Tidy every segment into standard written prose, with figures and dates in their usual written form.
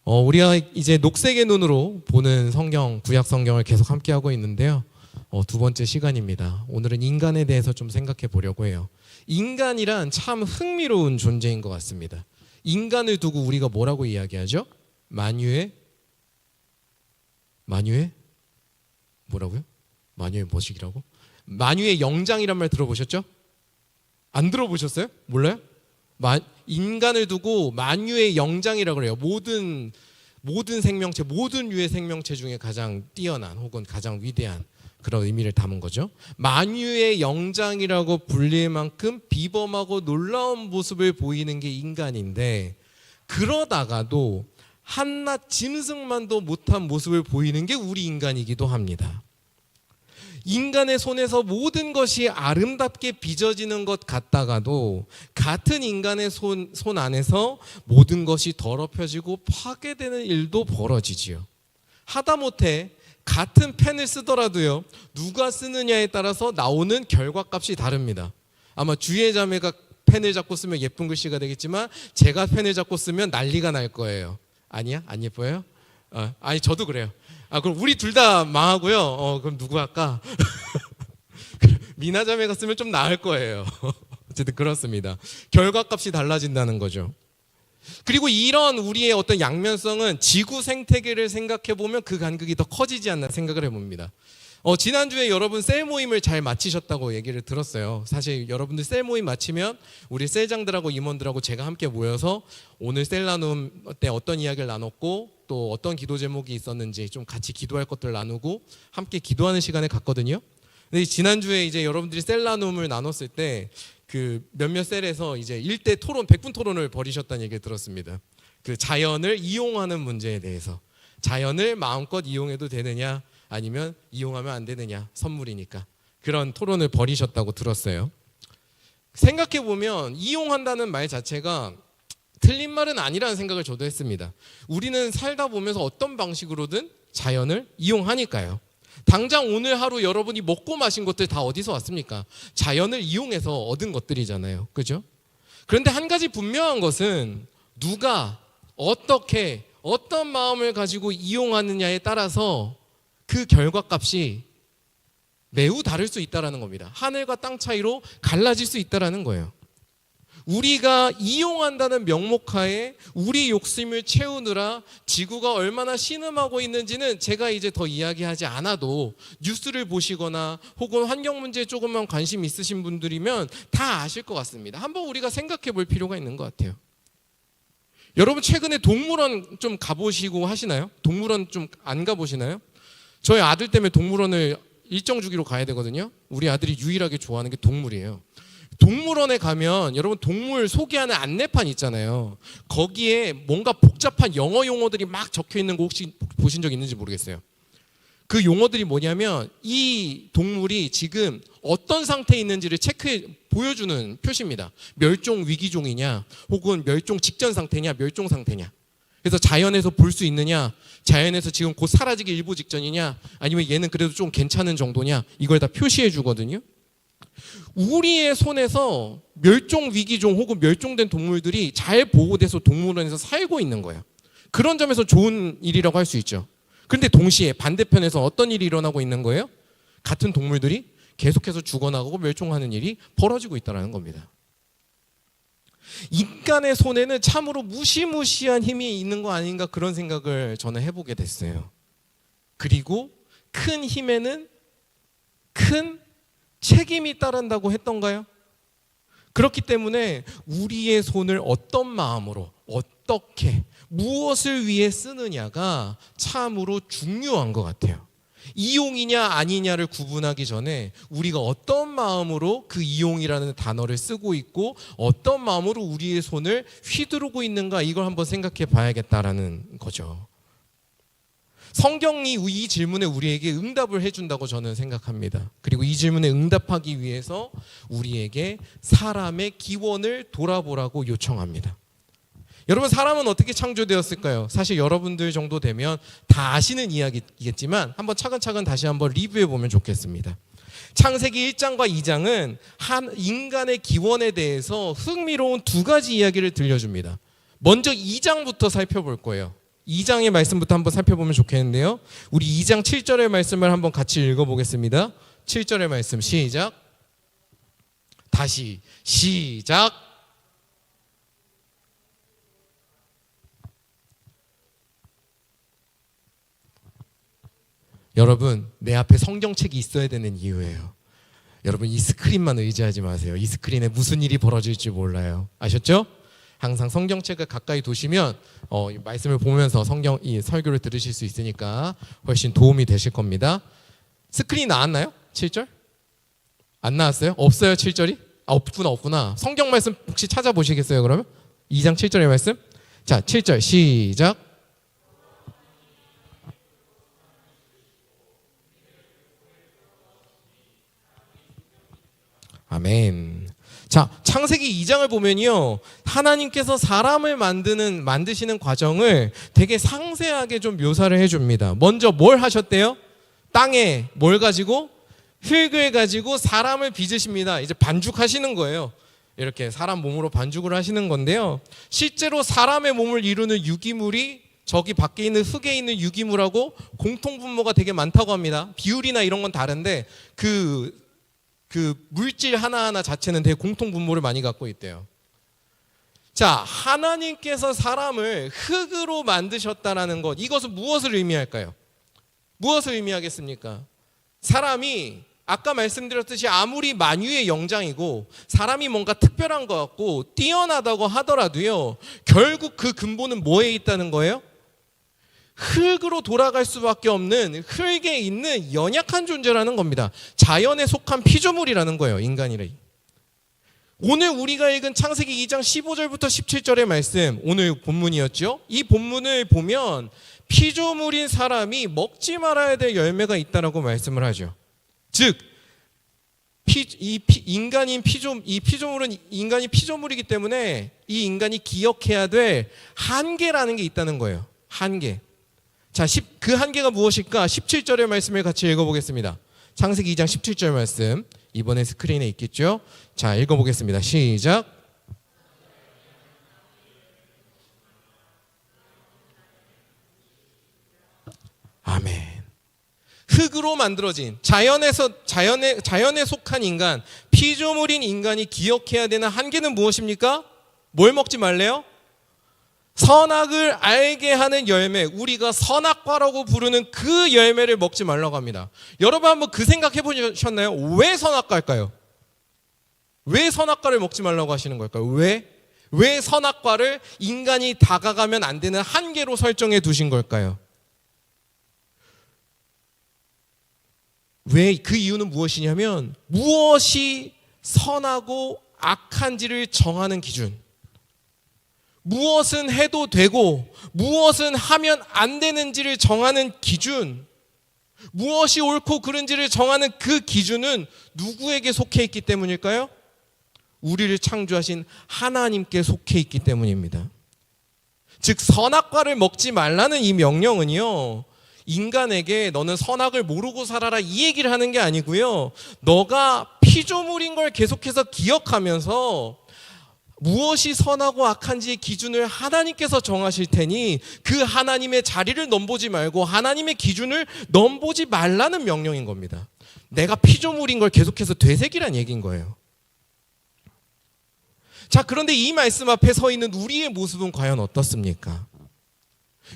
우리가 이제 녹색의 눈으로 보는 성경, 구약 성경을 계속 함께 하고 있는데요. 두 번째 시간입니다. 오늘은 인간에 대해서 좀 생각해 보려고 해요. 인간이란 참 흥미로운 존재인 것 같습니다. 인간을 두고 우리가 뭐라고 이야기하죠? 만유의 뭐라고요? 만유의 뭐시기라고? 만유의 영장이란 말 들어보셨죠? 안 들어보셨어요? 몰라요? 인간을 두고 만유의 영장이라고 그래요. 모든 생명체, 모든 유의 생명체 중에 가장 뛰어난 혹은 가장 위대한 그런 의미를 담은 거죠. 만유의 영장이라고 불릴 만큼 비범하고 놀라운 모습을 보이는 게 인간인데, 그러다가도 한낱 짐승만도 못한 모습을 보이는 게 우리 인간이기도 합니다. 인간의 손에서 모든 것이 아름답게 빚어지는 것 같다가도 같은 인간의 손 안에서 모든 것이 더럽혀지고 파괴되는 일도 벌어지지요. 하다못해 같은 펜을 쓰더라도요, 누가 쓰느냐에 따라서 나오는 결과값이 다릅니다. 아마 주의 자매가 펜을 잡고 쓰면 예쁜 글씨가 되겠지만 제가 펜을 잡고 쓰면 난리가 날 거예요. 아니야? 안 예뻐요? 아니 저도 그래요. 그럼 우리 둘 다 망하고요. 그럼 누구 할까? 미나 자매가 쓰면 좀 나을 거예요. 어쨌든 그렇습니다. 결과값이 달라진다는 거죠. 그리고 이런 우리의 어떤 양면성은 지구 생태계를 생각해 보면 그 간극이 더 커지지 않나 생각을 해봅니다. 지난주에 여러분 셀 모임을 잘 마치셨다고 얘기를 들었어요. 사실 여러분들 셀 모임 마치면 우리 셀장들하고 임원들하고 제가 함께 모여서 오늘 셀 나눔 때 어떤 이야기를 나눴고 또 어떤 기도 제목이 있었는지 좀 같이 기도할 것들 나누고 함께 기도하는 시간을 갖거든요. 근데 지난주에 이제 여러분들이 셀 나눔을 나눴을 때 그 몇몇 셀에서 이제 1대 토론, 100분 토론을 벌이셨다는 얘기를 들었습니다. 그 자연을 이용하는 문제에 대해서, 자연을 마음껏 이용해도 되느냐 아니면 이용하면 안 되느냐, 선물이니까 그런 토론을 벌이셨다고 들었어요. 생각해보면 이용한다는 말 자체가 틀린 말은 아니라는 생각을 저도 했습니다. 우리는 살다 보면서 어떤 방식으로든 자연을 이용하니까요. 당장 오늘 하루 여러분이 먹고 마신 것들 다 어디서 왔습니까? 자연을 이용해서 얻은 것들이잖아요. 그죠? 그런데 한 가지 분명한 것은 누가 어떻게 어떤 마음을 가지고 이용하느냐에 따라서 그 결과값이 매우 다를 수 있다는 겁니다. 하늘과 땅 차이로 갈라질 수 있다는 거예요. 우리가 이용한다는 명목하에 우리 욕심을 채우느라 지구가 얼마나 신음하고 있는지는 제가 이제 더 이야기하지 않아도 뉴스를 보시거나 혹은 환경 문제에 조금만 관심 있으신 분들이면 다 아실 것 같습니다. 한번 우리가 생각해 볼 필요가 있는 것 같아요. 여러분 최근에 동물원 좀 가보시고 하시나요? 동물원 좀 안 가보시나요? 저희 아들 때문에 동물원을 일정 주기로 가야 되거든요. 우리 아들이 유일하게 좋아하는 게 동물이에요. 동물원에 가면 여러분 동물 소개하는 안내판 있잖아요. 거기에 뭔가 복잡한 영어 용어들이 막 적혀 있는 거 혹시 보신 적 있는지 모르겠어요. 그 용어들이 뭐냐면 이 동물이 지금 어떤 상태에 있는지를 체크해 보여주는 표시입니다. 멸종 위기종이냐 혹은 멸종 직전 상태냐 멸종 상태냐. 그래서 자연에서 볼 수 있느냐, 자연에서 지금 곧 사라지기 일보 직전이냐, 아니면 얘는 그래도 좀 괜찮은 정도냐, 이걸 다 표시해 주거든요. 우리의 손에서 멸종 위기종 혹은 멸종된 동물들이 잘 보호돼서 동물원에서 살고 있는 거예요. 그런 점에서 좋은 일이라고 할 수 있죠. 그런데 동시에 반대편에서 어떤 일이 일어나고 있는 거예요? 같은 동물들이 계속해서 죽어나가고 멸종하는 일이 벌어지고 있다는 겁니다. 인간의 손에는 참으로 무시무시한 힘이 있는 거 아닌가, 그런 생각을 저는 해보게 됐어요. 그리고 큰 힘에는 큰 책임이 따른다고 했던가요? 그렇기 때문에 우리의 손을 어떤 마음으로, 어떻게, 무엇을 위해 쓰느냐가 참으로 중요한 것 같아요. 이용이냐 아니냐를 구분하기 전에 우리가 어떤 마음으로 그 이용이라는 단어를 쓰고 있고 어떤 마음으로 우리의 손을 휘두르고 있는가, 이걸 한번 생각해 봐야겠다라는 거죠. 성경이 이 질문에 우리에게 응답을 해준다고 저는 생각합니다. 그리고 이 질문에 응답하기 위해서 우리에게 사람의 기원을 돌아보라고 요청합니다. 여러분, 사람은 어떻게 창조되었을까요? 사실 여러분들 정도 되면 다 아시는 이야기겠지만 한번 차근차근 다시 한번 리뷰해 보면 좋겠습니다. 창세기 1장과 2장은 한 인간의 기원에 대해서 흥미로운 두 가지 이야기를 들려줍니다. 먼저 2장부터 살펴볼 거예요. 2장의 말씀부터 한번 살펴보면 좋겠는데요. 우리 2장 7절의 말씀을 한번 같이 읽어보겠습니다. 7절의 말씀 시작. 다시 시작. 여러분, 내 앞에 성경책이 있어야 되는 이유예요. 여러분, 이 스크린만 의지하지 마세요. 이 스크린에 무슨 일이 벌어질지 몰라요. 아셨죠? 항상 성경책을 가까이 두시면 이 말씀을 보면서 이 설교를 들으실 수 있으니까 훨씬 도움이 되실 겁니다. 스크린 나왔나요? 7절? 안 나왔어요? 없어요? 7절이? 없구나. 성경 말씀 혹시 찾아보시겠어요? 그러면 2장 7절의 말씀. 자, 7절 시작. 아멘. 자, 창세기 2장을 보면요, 하나님께서 사람을 만드시는 과정을 되게 상세하게 좀 묘사를 해줍니다. 먼저 뭘 하셨대요? 땅에 뭘 가지고? 흙을 가지고 사람을 빚으십니다. 이제 반죽하시는 거예요. 이렇게 사람 몸으로 반죽을 하시는 건데요, 실제로 사람의 몸을 이루는 유기물이 저기 밖에 있는 흙에 있는 유기물하고 공통분모가 되게 많다고 합니다. 비율이나 이런 건 다른데 그 물질 하나하나 자체는 되게 공통분모를 많이 갖고 있대요. 자, 하나님께서 사람을 흙으로 만드셨다라는 것, 이것은 무엇을 의미할까요? 무엇을 의미하겠습니까? 사람이 아까 말씀드렸듯이 아무리 만유의 영장이고 사람이 뭔가 특별한 것 같고 뛰어나다고 하더라도요, 결국 그 근본은 뭐에 있다는 거예요? 흙으로 돌아갈 수밖에 없는 흙에 있는 연약한 존재라는 겁니다. 자연에 속한 피조물이라는 거예요, 인간이래. 오늘 우리가 읽은 창세기 2장 15절부터 17절의 말씀, 오늘 본문이었죠. 이 본문을 보면 피조물인 사람이 먹지 말아야 될 열매가 있다라고 말씀을 하죠. 즉, 이 피조물은 인간이 피조물이기 때문에 이 인간이 기억해야 될 한계라는 게 있다는 거예요. 한계. 자, 그 한계가 무엇일까? 17절의 말씀을 같이 읽어보겠습니다. 창세기 2장 17절 말씀, 이번에 스크린에 있겠죠? 자, 읽어보겠습니다. 시작. 아멘. 흙으로 만들어진 자연에 속한 인간, 피조물인 인간이 기억해야 되는 한계는 무엇입니까? 뭘 먹지 말래요? 선악을 알게 하는 열매, 우리가 선악과라고 부르는 그 열매를 먹지 말라고 합니다. 여러분 한번 그 생각해 보셨나요? 왜 선악과일까요? 왜 선악과를 먹지 말라고 하시는 걸까요? 왜 선악과를 인간이 다가가면 안 되는 한계로 설정해 두신 걸까요? 왜? 그 이유는 무엇이냐면 무엇이 선하고 악한지를 정하는 기준, 무엇은 해도 되고 무엇은 하면 안 되는지를 정하는 기준, 무엇이 옳고 그른지를 정하는 그 기준은 누구에게 속해 있기 때문일까요? 우리를 창조하신 하나님께 속해 있기 때문입니다. 즉, 선악과를 먹지 말라는 이 명령은요, 인간에게 너는 선악을 모르고 살아라 이 얘기를 하는 게 아니고요, 너가 피조물인 걸 계속해서 기억하면서 무엇이 선하고 악한지의 기준을 하나님께서 정하실 테니 그 하나님의 자리를 넘보지 말고 하나님의 기준을 넘보지 말라는 명령인 겁니다. 내가 피조물인 걸 계속해서 되새기란 얘기인 거예요. 자, 그런데 이 말씀 앞에 서 있는 우리의 모습은 과연 어떻습니까?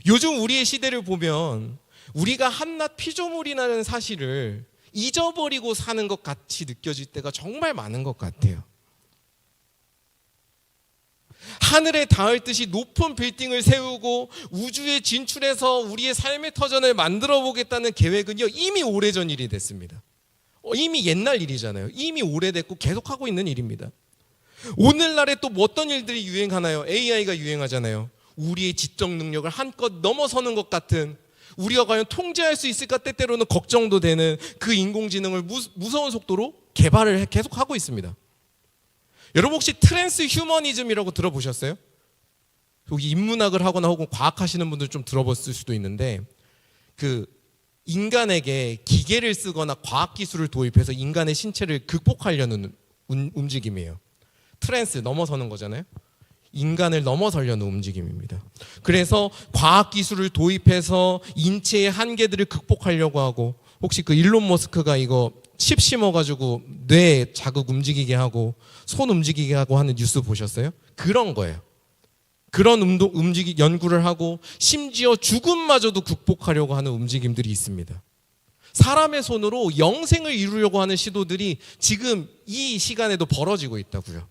요즘 우리의 시대를 보면 우리가 한낱 피조물이라는 사실을 잊어버리고 사는 것 같이 느껴질 때가 정말 많은 것 같아요. 하늘에 닿을 듯이 높은 빌딩을 세우고 우주에 진출해서 우리의 삶의 터전을 만들어 보겠다는 계획은요, 이미 오래전 일이 됐습니다. 이미 옛날 일이잖아요. 이미 오래됐고 계속하고 있는 일입니다. 오늘날에 또 어떤 일들이 유행하나요? AI가 유행하잖아요. 우리의 지적 능력을 한껏 넘어서는 것 같은, 우리가 과연 통제할 수 있을까 때때로는 걱정도 되는 그 인공지능을 무서운 속도로 개발을 계속하고 있습니다. 여러분 혹시 트랜스 휴머니즘이라고 들어보셨어요? 여기 인문학을 하거나 혹은 과학하시는 분들 좀 들어봤을 수도 있는데, 그 인간에게 기계를 쓰거나 과학기술을 도입해서 인간의 신체를 극복하려는 움직임이에요. 트랜스, 넘어서는 거잖아요. 인간을 넘어서려는 움직임입니다. 그래서 과학기술을 도입해서 인체의 한계들을 극복하려고 하고, 혹시 그 일론 머스크가 이거 칩 심어가지고 뇌 자극 움직이게 하고 손 움직이게 하고 하는 뉴스 보셨어요? 그런 거예요. 그런 연구를 하고 심지어 죽음마저도 극복하려고 하는 움직임들이 있습니다. 사람의 손으로 영생을 이루려고 하는 시도들이 지금 이 시간에도 벌어지고 있다고요.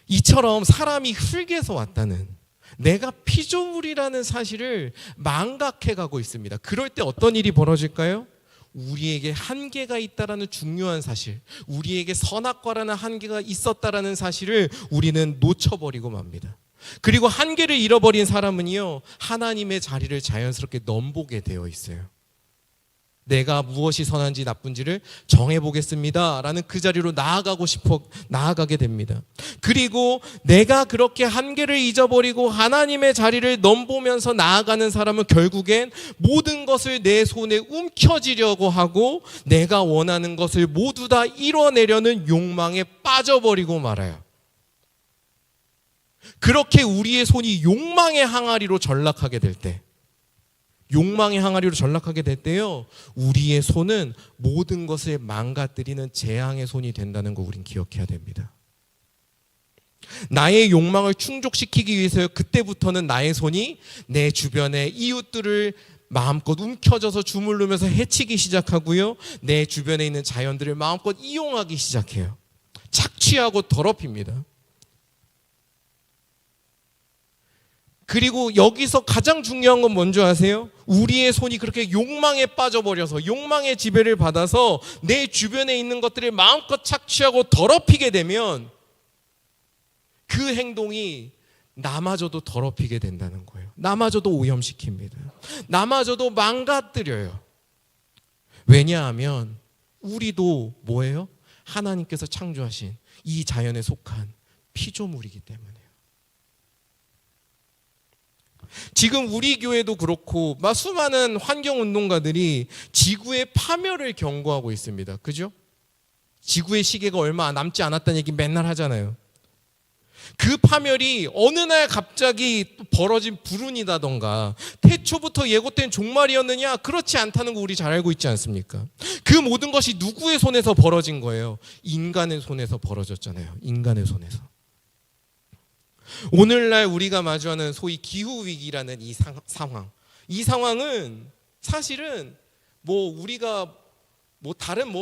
이처럼 사람이 흙에서 왔다는, 내가 피조물이라는 사실을 망각해 가고 있습니다. 그럴 때 어떤 일이 벌어질까요? 우리에게 한계가 있다라는 중요한 사실, 우리에게 선악과라는 한계가 있었다라는 사실을 우리는 놓쳐버리고 맙니다. 그리고 한계를 잃어버린 사람은요, 하나님의 자리를 자연스럽게 넘보게 되어 있어요. 내가 무엇이 선한지 나쁜지를 정해보겠습니다 라는 그 자리로 나아가게 됩니다. 그리고 내가 그렇게 한계를 잊어버리고 하나님의 자리를 넘보면서 나아가는 사람은 결국엔 모든 것을 내 손에 움켜쥐려고 하고 내가 원하는 것을 모두 다 이뤄내려는 욕망에 빠져버리고 말아요. 그렇게 우리의 손이 욕망의 항아리로 전락하게 될 때, 우리의 손은 모든 것을 망가뜨리는 재앙의 손이 된다는 거 우린 기억해야 됩니다. 나의 욕망을 충족시키기 위해서 그때부터는 나의 손이 내 주변의 이웃들을 마음껏 움켜져서 주물르면서 해치기 시작하고요, 내 주변에 있는 자연들을 마음껏 이용하기 시작해요. 착취하고 더럽힙니다. 그리고 여기서 가장 중요한 건 뭔지 아세요? 우리의 손이 그렇게 욕망에 빠져버려서 욕망의 지배를 받아서 내 주변에 있는 것들을 마음껏 착취하고 더럽히게 되면 그 행동이 나마저도 더럽히게 된다는 거예요. 나마저도 오염시킵니다. 나마저도 망가뜨려요. 왜냐하면 우리도 뭐예요? 하나님께서 창조하신 이 자연에 속한 피조물이기 때문에. 지금 우리 교회도 그렇고 수많은 환경운동가들이 지구의 파멸을 경고하고 있습니다. 그죠? 지구의 시계가 얼마 남지 않았다는 얘기 맨날 하잖아요. 그 파멸이 어느 날 갑자기 벌어진 불운이라던가 태초부터 예고된 종말이었느냐? 그렇지 않다는 거 우리 잘 알고 있지 않습니까? 그 모든 것이 누구의 손에서 벌어진 거예요? 인간의 손에서 벌어졌잖아요. 인간의 손에서. 오늘날 우리가 마주하는 소위 기후위기라는 이 상황, 이 상황은 사실은 우리가 다른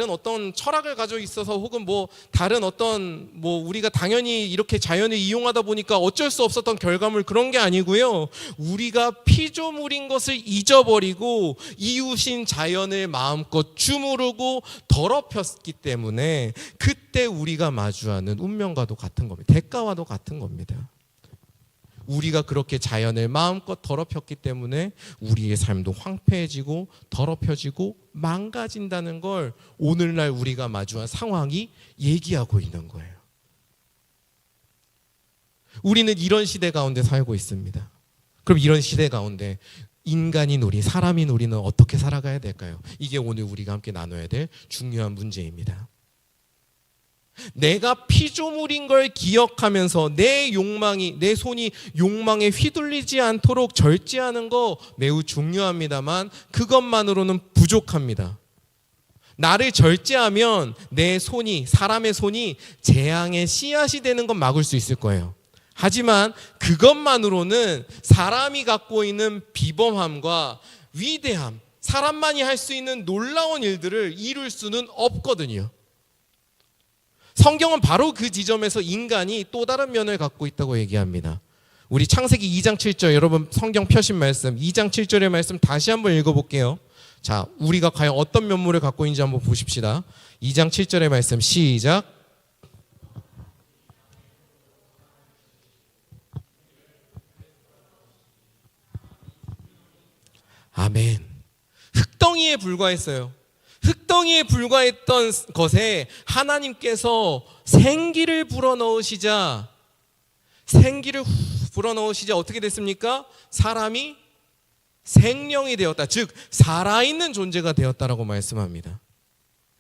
어떤 철학을 가지고 있어서 혹은 다른 어떤 우리가 당연히 이렇게 자연을 이용하다 보니까 어쩔 수 없었던 결과물, 그런 게 아니고요, 우리가 피조물인 것을 잊어버리고 이웃인 자연을 마음껏 주무르고 더럽혔기 때문에 그때 우리가 마주하는 운명과도 같은 겁니다. 대가와도 같은 겁니다. 우리가 그렇게 자연을 마음껏 더럽혔기 때문에 우리의 삶도 황폐해지고 더럽혀지고 망가진다는 걸 오늘날 우리가 마주한 상황이 얘기하고 있는 거예요. 우리는 이런 시대 가운데 살고 있습니다. 그럼 이런 시대 가운데 인간인 우리, 사람인 우리는 어떻게 살아가야 될까요? 이게 오늘 우리가 함께 나눠야 될 중요한 문제입니다. 내가 피조물인 걸 기억하면서 내 손이 욕망에 휘둘리지 않도록 절제하는 거 매우 중요합니다만 그것만으로는 부족합니다. 나를 절제하면 사람의 손이 재앙의 씨앗이 되는 건 막을 수 있을 거예요. 하지만 그것만으로는 사람이 갖고 있는 비범함과 위대함, 사람만이 할 수 있는 놀라운 일들을 이룰 수는 없거든요. 성경은 바로 그 지점에서 인간이 또 다른 면을 갖고 있다고 얘기합니다. 우리 창세기 2장 7절, 여러분 성경 펴신 말씀 2장 7절의 말씀 다시 한번 읽어볼게요. 자, 우리가 과연 어떤 면모를 갖고 있는지 한번 보십시다. 2장 7절의 말씀 시작. 아멘. 흙덩이에 불과했어요. 흙덩이에 불과했던 것에 하나님께서 생기를 불어넣으시자 어떻게 됐습니까? 사람이 생명이 되었다. 즉 살아있는 존재가 되었다라고 말씀합니다.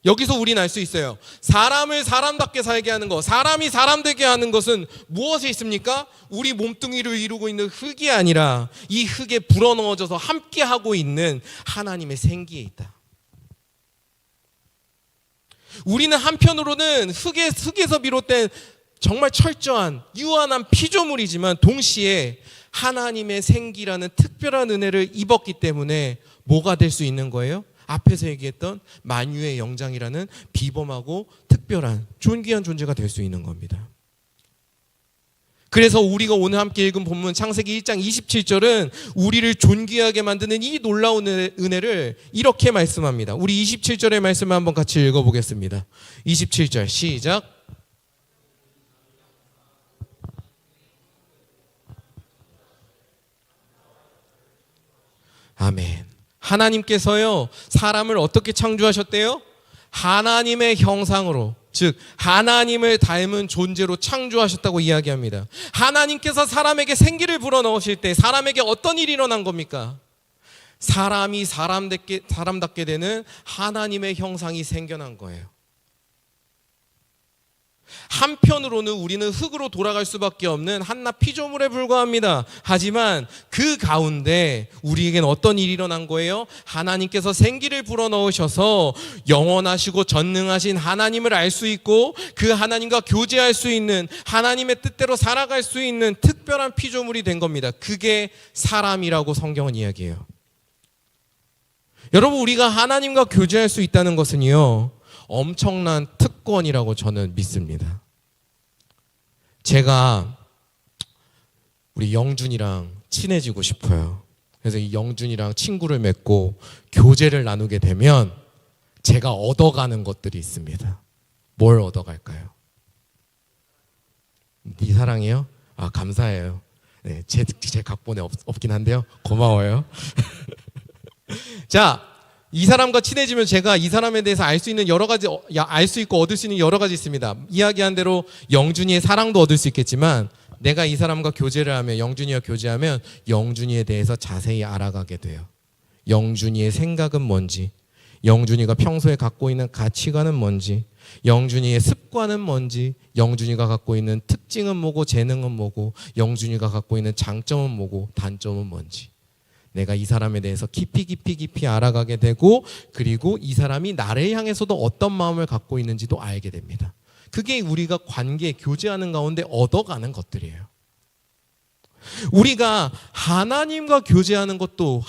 여기서 우리는 알 수 있어요. 사람을 사람답게 살게 하는 것, 사람이 사람 되게 하는 것은 무엇에 있습니까? 우리 몸뚱이를 이루고 있는 흙이 아니라 이 흙에 불어넣어져서 함께하고 있는 하나님의 생기에 있다. 우리는 한편으로는 흙에서 비롯된 정말 철저한 유한한 피조물이지만 동시에 하나님의 생기라는 특별한 은혜를 입었기 때문에 뭐가 될 수 있는 거예요? 앞에서 얘기했던 만유의 영장이라는 비범하고 특별한 존귀한 존재가 될 수 있는 겁니다. 그래서 우리가 오늘 함께 읽은 본문 창세기 1장 27절은 우리를 존귀하게 만드는 이 놀라운 은혜를 이렇게 말씀합니다. 우리 27절의 말씀을 한번 같이 읽어보겠습니다. 27절 시작. 아멘. 하나님께서요, 사람을 어떻게 창조하셨대요? 하나님의 형상으로, 즉 하나님을 닮은 존재로 창조하셨다고 이야기합니다. 하나님께서 사람에게 생기를 불어넣으실 때 사람에게 어떤 일이 일어난 겁니까? 사람이 사람답게 되는 하나님의 형상이 생겨난 거예요. 한편으로는 우리는 흙으로 돌아갈 수밖에 없는 한낱 피조물에 불과합니다. 하지만 그 가운데 우리에겐 어떤 일이 일어난 거예요? 하나님께서 생기를 불어넣으셔서 영원하시고 전능하신 하나님을 알 수 있고 그 하나님과 교제할 수 있는, 하나님의 뜻대로 살아갈 수 있는 특별한 피조물이 된 겁니다. 그게 사람이라고 성경은 이야기해요. 여러분, 우리가 하나님과 교제할 수 있다는 것은요, 엄청난 특권이라고 저는 믿습니다. 제가 우리 영준이랑 친해지고 싶어요. 그래서 이 영준이랑 친구를 맺고 교제를 나누게 되면 제가 얻어가는 것들이 있습니다. 뭘 얻어갈까요? 네 사랑이요? 아, 감사해요. 네, 제 각본에 없긴 한데요. 고마워요. 자, 이 사람과 친해지면 제가 이 사람에 대해서 알 수 있는 여러 가지, 알 수 있고 얻을 수 있는 여러 가지 있습니다. 이야기한 대로 영준이의 사랑도 얻을 수 있겠지만 내가 이 사람과 교제를 하면, 영준이와 교제하면 영준이에 대해서 자세히 알아가게 돼요. 영준이의 생각은 뭔지, 영준이가 평소에 갖고 있는 가치관은 뭔지, 영준이의 습관은 뭔지, 영준이가 갖고 있는 특징은 뭐고 재능은 뭐고, 영준이가 갖고 있는 장점은 뭐고 단점은 뭔지, 내가 이 사람에 대해서 깊이 알아가게 되고, 그리고 이 사람이 나를 향해서도 어떤 마음을 갖고 있는지도 알게 됩니다. 그게 우리가 관계, 교제하는 가운데 얻어가는 것들이에요. 우리가 하나님과 교제하는 것도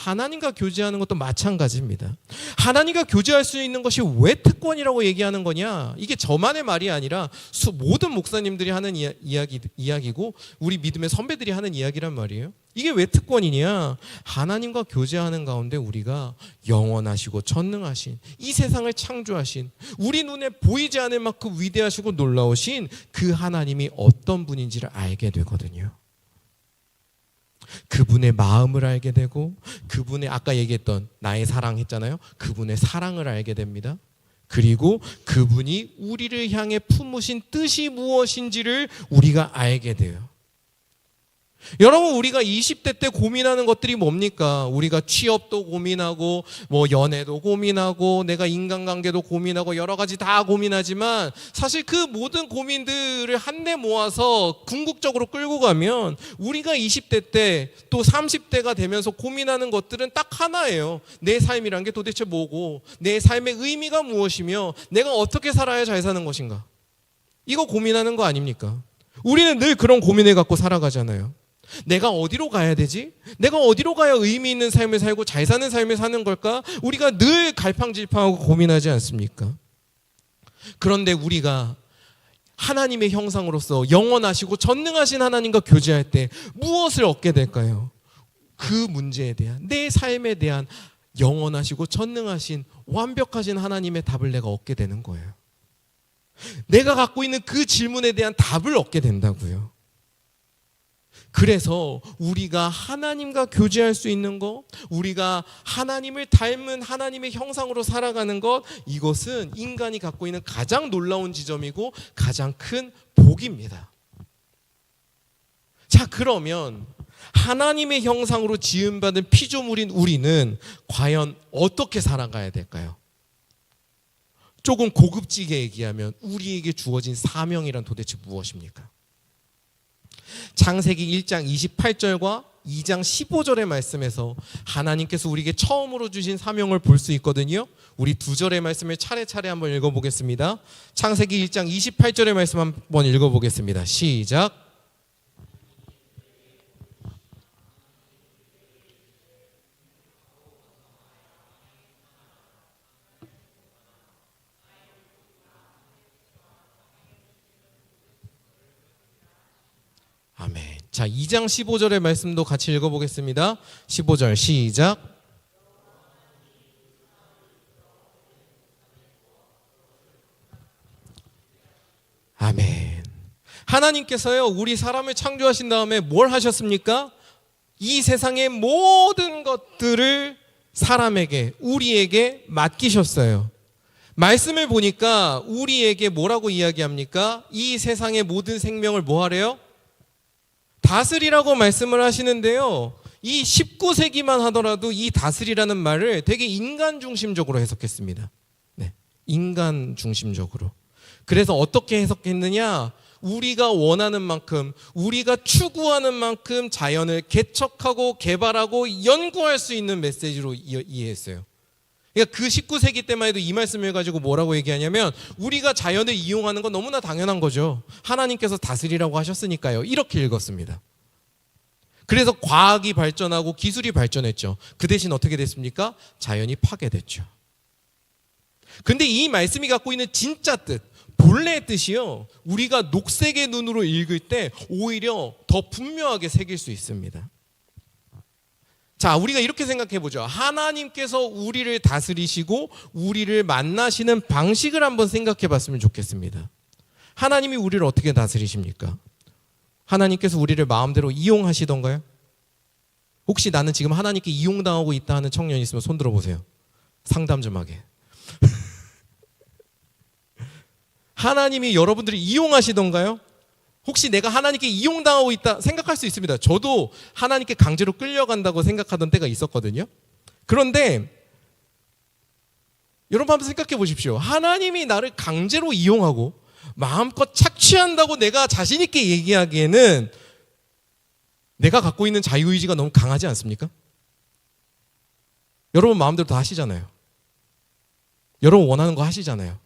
마찬가지입니다. 하나님과 교제할 수 있는 것이 왜 특권이라고 얘기하는 거냐? 이게 저만의 말이 아니라 모든 목사님들이 하는 이야기고 우리 믿음의 선배들이 하는 이야기란 말이에요. 이게 왜 특권이냐? 하나님과 교제하는 가운데 우리가 영원하시고 전능하신, 이 세상을 창조하신, 우리 눈에 보이지 않을 만큼 위대하시고 놀라우신 그 하나님이 어떤 분인지를 알게 되거든요. 그분의 마음을 알게 되고, 그분의, 아까 얘기했던 나의 사랑 했잖아요. 그분의 사랑을 알게 됩니다. 그리고 그분이 우리를 향해 품으신 뜻이 무엇인지를 우리가 알게 돼요. 여러분, 우리가 20대 때 고민하는 것들이 뭡니까? 우리가 취업도 고민하고, 연애도 고민하고, 내가 인간관계도 고민하고, 여러 가지 다 고민하지만 사실 그 모든 고민들을 한데 모아서 궁극적으로 끌고 가면 우리가 20대 때 또 30대가 되면서 고민하는 것들은 딱 하나예요. 내 삶이란 게 도대체 뭐고, 내 삶의 의미가 무엇이며, 내가 어떻게 살아야 잘 사는 것인가? 이거 고민하는 거 아닙니까? 우리는 늘 그런 고민을 갖고 살아가잖아요. 내가 어디로 가야 되지? 내가 어디로 가야 의미 있는 삶을 살고 잘 사는 삶을 사는 걸까? 우리가 늘 갈팡질팡하고 고민하지 않습니까? 그런데 우리가 하나님의 형상으로서 영원하시고 전능하신 하나님과 교제할 때 무엇을 얻게 될까요? 그 문제에 대한, 내 삶에 대한 영원하시고 전능하신 완벽하신 하나님의 답을 내가 얻게 되는 거예요. 내가 갖고 있는 그 질문에 대한 답을 얻게 된다고요. 그래서 우리가 하나님과 교제할 수 있는 것, 우리가 하나님을 닮은 하나님의 형상으로 살아가는 것, 이것은 인간이 갖고 있는 가장 놀라운 지점이고 가장 큰 복입니다. 자, 그러면 하나님의 형상으로 지음받은 피조물인 우리는 과연 어떻게 살아가야 될까요? 조금 고급지게 얘기하면 우리에게 주어진 사명이란 도대체 무엇입니까? 창세기 1장 28절과 2장 15절의 말씀에서 하나님께서 우리에게 처음으로 주신 사명을 볼 수 있거든요. 우리 두 절의 말씀을 차례차례 한번 읽어보겠습니다. 창세기 1장 28절의 말씀 한번 읽어보겠습니다. 시작. 아멘. 자, 2장 15절의 말씀도 같이 읽어보겠습니다. 15절 시작. 아멘. 하나님께서요, 우리 사람을 창조하신 다음에 뭘 하셨습니까? 이 세상의 모든 것들을 사람에게, 우리에게 맡기셨어요. 말씀을 보니까 우리에게 뭐라고 이야기합니까? 이 세상의 모든 생명을 뭐 하래요? 다스리라고 말씀을 하시는데요. 이 19세기만 하더라도 이 다스리라는 말을 되게 인간 중심적으로 해석했습니다. 네, 인간 중심적으로. 그래서 어떻게 해석했느냐? 우리가 원하는 만큼, 우리가 추구하는 만큼 자연을 개척하고 개발하고 연구할 수 있는 메시지로 이해했어요. 그러니까 그 19세기 때만 해도 이 말씀을 가지고 뭐라고 얘기하냐면 우리가 자연을 이용하는 건 너무나 당연한 거죠. 하나님께서 다스리라고 하셨으니까요. 이렇게 읽었습니다. 그래서 과학이 발전하고 기술이 발전했죠. 그 대신 어떻게 됐습니까? 자연이 파괴됐죠. 근데 이 말씀이 갖고 있는 진짜 뜻, 본래의 뜻이요, 우리가 녹색의 눈으로 읽을 때 오히려 더 분명하게 새길 수 있습니다. 자, 우리가 이렇게 생각해 보죠. 하나님께서 우리를 다스리시고 우리를 만나시는 방식을 한번 생각해 봤으면 좋겠습니다. 하나님이 우리를 어떻게 다스리십니까? 하나님께서 우리를 마음대로 이용하시던가요? 혹시 나는 지금 하나님께 이용당하고 있다 하는 청년 있으면 손 들어보세요. 상담 좀 하게. 하나님이 여러분들을 이용하시던가요? 혹시 내가 하나님께 이용당하고 있다 생각할 수 있습니다. 저도 하나님께 강제로 끌려간다고 생각하던 때가 있었거든요. 그런데 여러분 한번 생각해 보십시오. 하나님이 나를 강제로 이용하고 마음껏 착취한다고 내가 자신 있게 얘기하기에는 내가 갖고 있는 자유의지가 너무 강하지 않습니까? 여러분 마음대로 다 하시잖아요. 여러분 원하는 거 하시잖아요.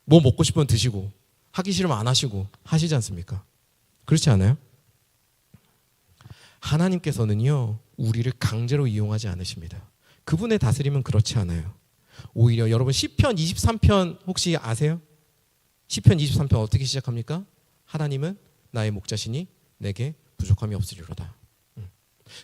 뭐 먹고 싶으면 드시고 하기 싫으면 안 하시고 하시지 않습니까? 그렇지 않아요? 하나님께서는요, 우리를 강제로 이용하지 않으십니다. 그분의 다스림은 그렇지 않아요. 오히려 여러분 시편 23편 혹시 아세요? 시편 23편 어떻게 시작합니까? 하나님은 나의 목자시니 내게 부족함이 없으리로다.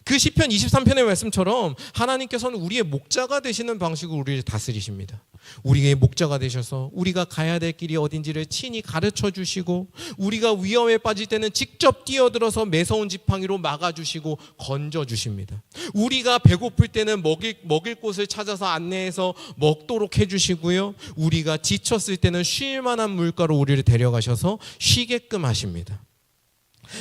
그 시편 23편의 말씀처럼 하나님께서는 우리의 목자가 되시는 방식으로 우리를 다스리십니다. 우리의 목자가 되셔서 우리가 가야 될 길이 어딘지를 친히 가르쳐 주시고, 우리가 위험에 빠질 때는 직접 뛰어들어서 매서운 지팡이로 막아주시고 건져 주십니다. 우리가 배고플 때는 먹일 곳을 찾아서 안내해서 먹도록 해주시고요, 우리가 지쳤을 때는 쉴 만한 물가로 우리를 데려가셔서 쉬게끔 하십니다.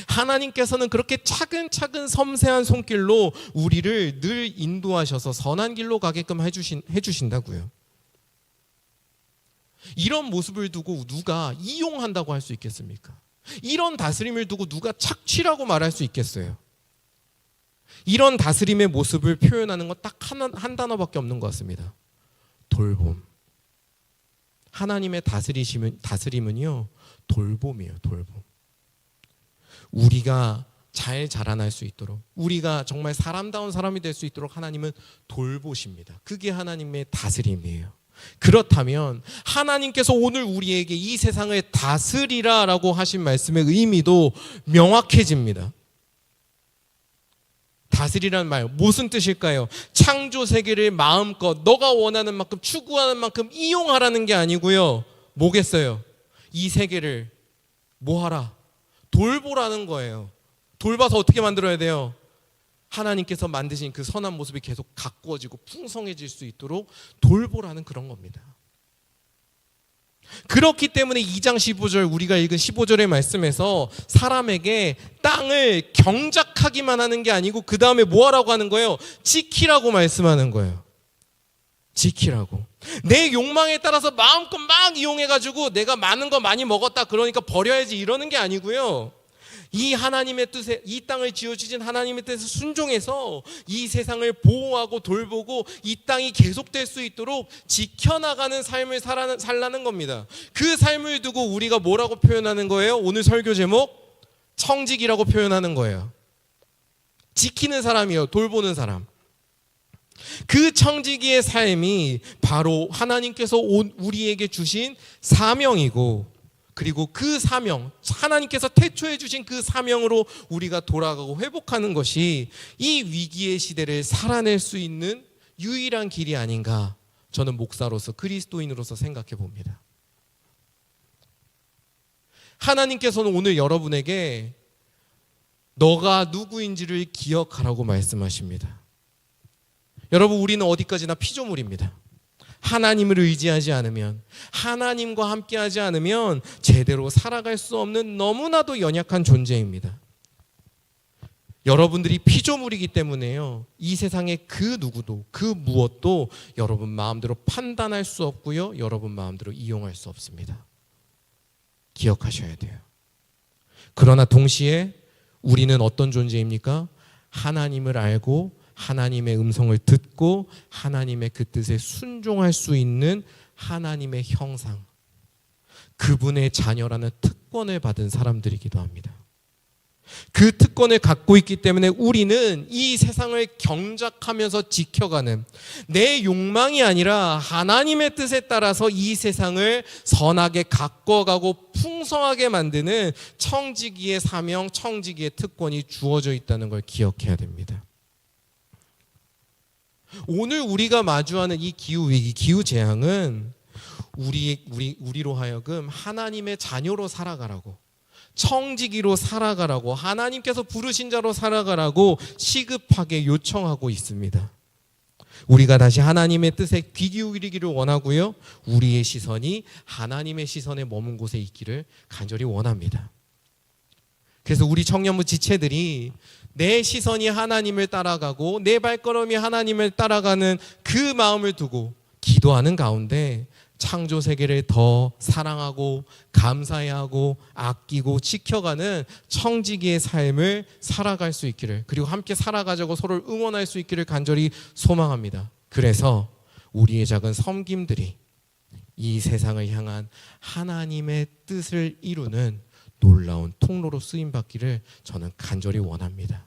하나님께서는 그렇게 차근차근 섬세한 손길로 우리를 늘 인도하셔서 선한 길로 가게끔 해주신다고요. 이런 모습을 두고 누가 이용한다고 할 수 있겠습니까? 이런 다스림을 두고 누가 착취라고 말할 수 있겠어요? 이런 다스림의 모습을 표현하는 건 딱 한 단어밖에 없는 것 같습니다. 돌봄. 하나님의 다스림은요, 돌봄이에요. 돌봄. 우리가 잘 자라날 수 있도록, 우리가 정말 사람다운 사람이 될 수 있도록 하나님은 돌보십니다. 그게 하나님의 다스림이에요. 그렇다면 하나님께서 오늘 우리에게 이 세상을 다스리라라고 하신 말씀의 의미도 명확해집니다. 다스리라는 말 무슨 뜻일까요? 창조 세계를 마음껏 너가 원하는 만큼 추구하는 만큼 이용하라는 게 아니고요, 뭐겠어요? 이 세계를 뭐하라? 돌보라는 거예요. 돌봐서 어떻게 만들어야 돼요? 하나님께서 만드신 그 선한 모습이 계속 가꾸어지고 풍성해질 수 있도록 돌보라는 그런 겁니다. 그렇기 때문에 2장 15절, 우리가 읽은 15절의 말씀에서 사람에게 땅을 경작하기만 하는 게 아니고 그 다음에 뭐 하라고 하는 거예요? 지키라고 말씀하는 거예요. 지키라고. 내 욕망에 따라서 마음껏 막 이용해가지고 내가 많은 거 많이 먹었다 그러니까 버려야지 이러는 게 아니고요. 이 하나님의 뜻에, 이 땅을 지어주신 하나님의 뜻에 순종해서 이 세상을 보호하고 돌보고 이 땅이 계속될 수 있도록 지켜나가는 삶을 살라는 겁니다. 그 삶을 두고 우리가 뭐라고 표현하는 거예요? 오늘 설교 제목 청직이라고 표현하는 거예요. 지키는 사람이요, 돌보는 사람. 그 청지기의 삶이 바로 하나님께서 우리에게 주신 사명이고, 그리고 그 사명, 하나님께서 태초해 주신 그 사명으로 우리가 돌아가고 회복하는 것이 이 위기의 시대를 살아낼 수 있는 유일한 길이 아닌가, 저는 목사로서 그리스도인으로서 생각해 봅니다. 하나님께서는 오늘 여러분에게 너가 누구인지를 기억하라고 말씀하십니다. 여러분, 우리는 어디까지나 피조물입니다. 하나님을 의지하지 않으면, 하나님과 함께하지 않으면 제대로 살아갈 수 없는 너무나도 연약한 존재입니다. 여러분들이 피조물이기 때문에요, 이 세상의 그 누구도 그 무엇도 여러분 마음대로 판단할 수 없고요, 여러분 마음대로 이용할 수 없습니다. 기억하셔야 돼요. 그러나 동시에 우리는 어떤 존재입니까? 하나님을 알고 하나님의 음성을 듣고 하나님의 그 뜻에 순종할 수 있는 하나님의 형상, 그분의 자녀라는 특권을 받은 사람들이기도 합니다. 그 특권을 갖고 있기 때문에 우리는 이 세상을 경작하면서 지켜가는, 내 욕망이 아니라 하나님의 뜻에 따라서 이 세상을 선하게 가꿔가고 풍성하게 만드는 청지기의 사명, 청지기의 특권이 주어져 있다는 걸 기억해야 됩니다. 오늘 우리가 마주하는 이 기후위기, 기후재앙은 우리로 하여금 하나님의 자녀로 살아가라고, 청지기로 살아가라고, 하나님께서 부르신 자로 살아가라고 시급하게 요청하고 있습니다. 우리가 다시 하나님의 뜻에 귀 기울이기를 원하고요, 우리의 시선이 하나님의 시선에 머문 곳에 있기를 간절히 원합니다. 그래서 우리 청년부 지체들이 내 시선이 하나님을 따라가고 내 발걸음이 하나님을 따라가는 그 마음을 두고 기도하는 가운데 창조 세계를 더 사랑하고 감사해하고 아끼고 지켜가는 청지기의 삶을 살아갈 수 있기를, 그리고 함께 살아가자고 서로를 응원할 수 있기를 간절히 소망합니다. 그래서 우리의 작은 섬김들이 이 세상을 향한 하나님의 뜻을 이루는 놀라운 통로로 쓰임받기를 저는 간절히 원합니다.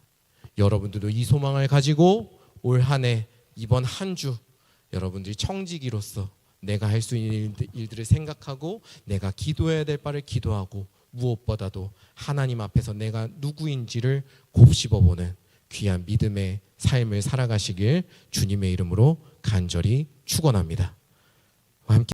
여러분들도 이 소망을 가지고 올 한 해, 이번 한 주 여러분들이 청지기로서 내가 할 수 있는 일들을 생각하고 내가 기도해야 될 바를 기도하고, 무엇보다도 하나님 앞에서 내가 누구인지를 곱씹어보는 귀한 믿음의 삶을 살아가시길 주님의 이름으로 간절히 축원합니다. 함께